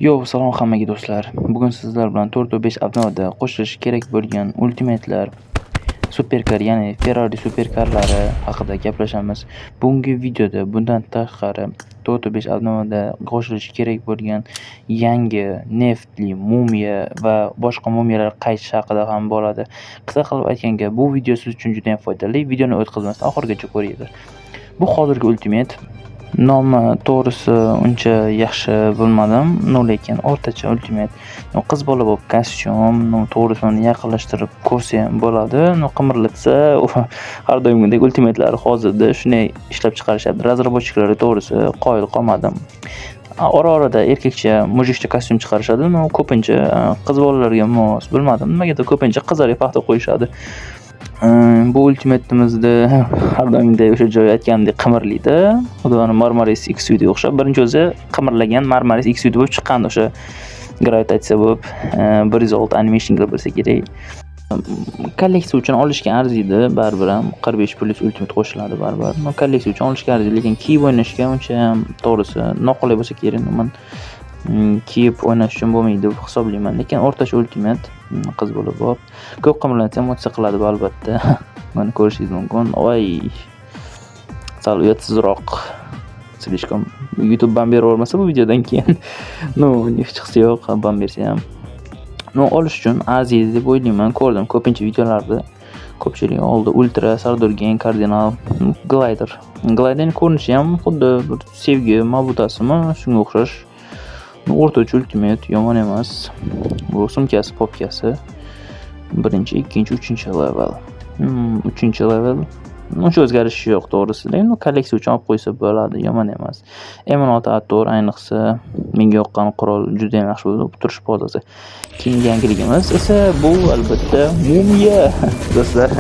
Yo, salom hammaga do'stlar. Bugun sizlar bilan 4.5 obnovada qo'shilishi kerak bo'lgan ultimatlar, superkar, ya'ni Ferrari superkarlari haqida gaplashamiz. Bugungi videoda bundan tashqari 4.5 obnovada qo'shilishi kerak bo'lgan yangi neftli mumiya va boshqa mumiyalar qaytishi haqida ham bo'ladi. Qisqa qilib aytganda, bu video siz uchun juda ham foydali. Videoni o'tkazmasdan oxirigacha ko'ringlar. Bu hozirgi ultimat. Nomi to'g'risi uncha yaxshi bilmadim, lekin o'rtacha ultimat. Qiz bola bo'lib kostyum, to'g'risi uni yaqinlashtirib ko'rsa ham bo'ladi. Qimirlatsa, har doimgidek ultimatlar hozirda shunday ishlab chiqarishadi. Razrabochniklari to'g'risi qoyil qolmadim. Ora-orada erkakcha, mujikcha kostyum chiqarishadi, ko'pincha qiz bolalarga mos, bilmadim, nimagadir ko'pincha qizlarga paxta qo'yishadi. Bu ultimatimizda har doimgidek o'sha joy aytgandek qimirlaydi. Xuddi Marmaris X-Suitga o'xshab, birinchi o'zi qimirlagan Marmaris X-Suit bo'lib chiqqandi, o'sha gravitatsiya bo'lib 106 animationlar bo'lsa kerak. Kolleksiya uchun olishga arziydi, baribir ham 45 plyus ultimat qo'shiladi baribir. Kolleksiya uchun olishga arziydi, lekin kiyib o'ynashga uncha ham to'g'risi noqulay bo'lsa kerak. Men kiyib o'ynash uchun bo'lmaydi deb hisoblayman, lekin o'rtacha ultimat qiz bola bo'lib ko'p qimirlatsa motsiya qiladi albatta. Mana ko'rishingiz mumkin. Voy, sal uyatsizroq. Slishkom YouTube ban beravermasa bu videodan keyin. Hech chiqsa yo'q, ban bersa ham. Olish uchun arziydi deb o'ylayman. Ko'rdim ko'pincha videolarda ko'pchilik oldi ultra, sardurgan, kardinal, glider. Gliderning ko'rinishi ham xuddi bir sevgi mabutasimi, shunga o'xshash. O'rtacha ultimat yomon emas. Bu sumkasi, popkasi. Birinchi, ikkinchi, uchinchi level. Uchinchi level. Uncha o'zgarishi yo'q to'g'risi. Lekin kolleksiya uchun olib qo'ysa bo'ladi, yomon emas. M16 Ator ayniqsa menga yoqqan qurol juda ham yaxshi bo'ldi. Turish pozasi. Keyingi yangiligimiz esa bu albatta mumiya. Do'stlar,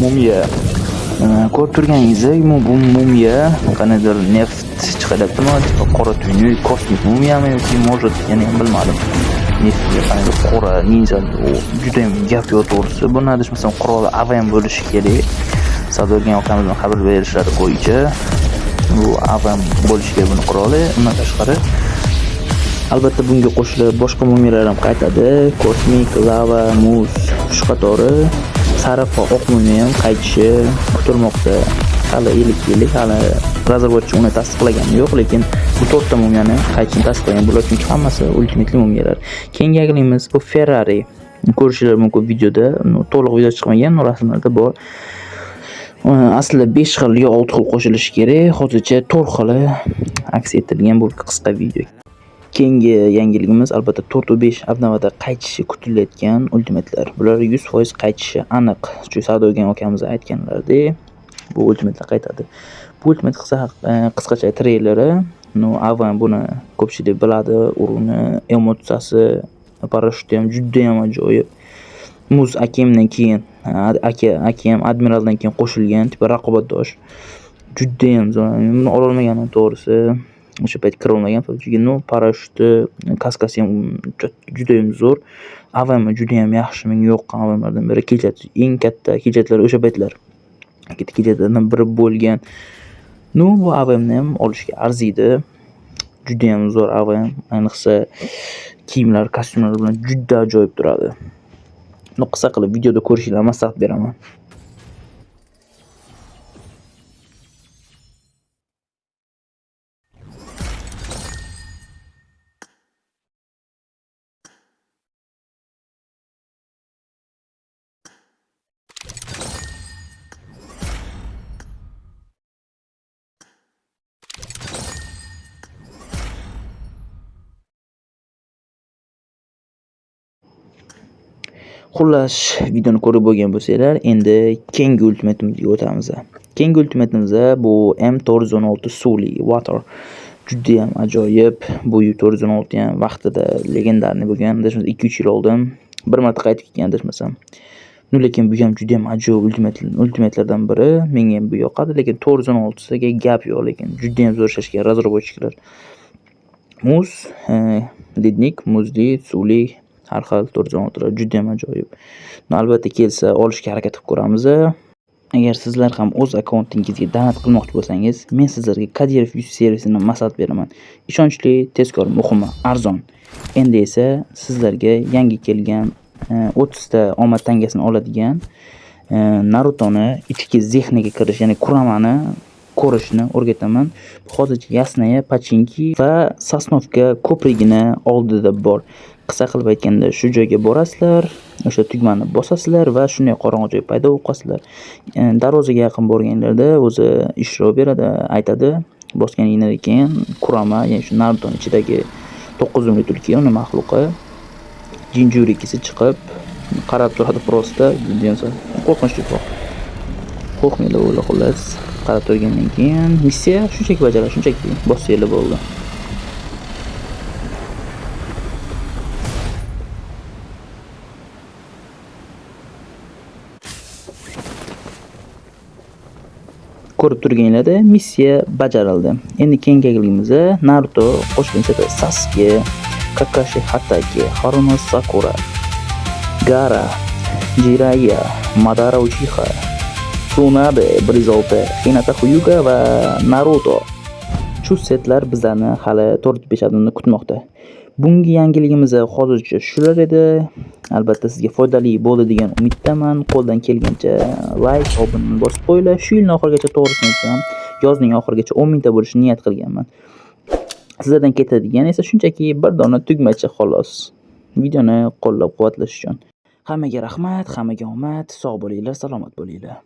mumiya. Ko'rib turganingizdek, bu mumiya qanaqadir neft chiqaryaptimi, qora tuynuk, kosmik mumiyami yoki может, yana ham bilmadim. Neftga qanaqadir qora ninja, juda ham gap yo'q to'g'risi. Buni adashmasam quroli AVM bo'lishi kerak. Sadorgan okamizdan xabar berishlari bo'yicha bu AVM bo'lishi kerak buni quroli. Undan tashqari albatta bunga qo'shilib boshqa mumiyalar ham qaytadi. Kosmik, lava, muz, shu qatori sariq va oq mumiya ham qaytishi kutilmoqda. Hali yillik hali razrabochchi uni tasdiqlagani yo'q, lekin bu to'rtta mumiyani qaytishini tasdiqlagan bo'ladi, chunki hammasi ultimatli mumiyalar. Keyingi yangiligimiz bu Ferrari. Ko'rishingiz mumkin videoda, to'liq video chiqmagan, rasmlarda bor. Aslida 5 xil yo 6 xil qo'shilishi kerak. Hozircha 4 xili aks ettirilgan bu qisqa video. Keyingi yangiligimiz albatta 4.5 obnovada qaytishi kutilayotgan ultimatlar. Bular 100% qaytishi aniq. Shu Sadogan akamiz aytganlaridek, bu ultimatlar qaytadi. Bu ultimat qisqacha treyleri, avval buni ko'pchilik biladi, uruni, emotsiyasi, parashyuti ham juda ham ajoyib. Muz akimdan keyin, akim admiraldan keyin qo'shilgan, tipa raqobatdosh. Juda ham zo'r. Buni ololmaganim to'g'risi. O'sha payt kira olmagan, chunki parashyuti, kaskasi ham juda ham zo'r. AVM juda ham yaxshi, menga yoqqan AVMlardan biri. Eng katta kechatlari o'sha paytlar. Kechalardan biri bo'lgan. Bu AVMni ham olishga arziydi. Juda ham zo'r AVM, ayniqsa kiyimlar, kostyumlar bilan juda ajoyib turadi. Qisqa qilib videoda ko'rishinglarni maslahat beraman. Xullas, videoni ko'rib bo'lgan bo'lsanglar, endi keyingi ultimatimizga o'tamiz. Keyingi ultimatimizda bu M416 suvli water. Juda ham ajoyib. Bu 416 ham vaqtida legendarniy bo'lgan. 2-3 yil oldin bir marta qaytib ketgan desmasam. Lekin bu ham juda ham ajoyib ultimatlardan biri. Menga ham bu yoqadi, lekin 416 ga gap yo'q, lekin juda ham zo'r ishlashgan razrabochniklar. Muz, lednik, muzli, suvli, har xil 416 juda ham ajoyib. Albatta kelsa olishga harakat qilib ko'ramiz. Agar sizlar ham o'z akkauntingizga donat qilmoqchi bo'lsangiz, men sizlarga Kadirov yuz servisini maslahat beraman. Ishonchli, tezkor, muhimi arzon. Endi esa sizlarga yangi kelgan 30 ta omad tangasini oladigan Narutoni ichki zehniga kirish, ya'ni Kuramani ko'rishni o'rgataman. Hozircha Yasnaya, Pachinki va Sosnovka ko'prigini oldida bor. Qisqa qilib aytganda, shu joyga borasizlar, o'sha tugmani bosasizlar va shunday qorong'i joy paydo bo'lib qolsizlar. Darvozaga yaqin borganlarda o'zi ishlov beradi, aytadi. Bosganingizdan keyin Kurama, ya'ni shu Narutoning ichidagi 9 umli tulki, uni maxluqi Jinjurikisi chiqib qarab turadi prosta, qo'rqinchliroq. Qo'rqmanglar o'yla xullas. Qarab turgandan keyin missiya shunchaki bajaradi, shunchaki bossanglar bo'ldi. Ko'rib turganinglarda missiya bajarildi. Endi keyingiligimiz Naruto qo'shimchada Sasuke, Kakashi Hatake, Haruno Sakura, Gaara, Jiraiya, Madara Uchiha, Tsunabe 106, Hinata Hyuga va Naruto. Shu setlar bizlarni hali 4-5 adamni kutmoqda. Bungi yangiligimiz hozircha shular edi. Albatta sizga foydali bo'ldi degan umiddaman. Qo'ldan kelgancha like, obunani bosib qo'yinglar. Shu yilning oxirigacha to'g'risini aytsam, yozning oxirigacha 10 mingta bo'lishni niyat qilganman. Sizlardan ketadigan esa shunchaki bir dona tugmacha xolos. Videoni qo'llab-quvvatlash uchun. Hammaga rahmat, hammaga omad, sog' bo'linglar, salomat bo'linglar.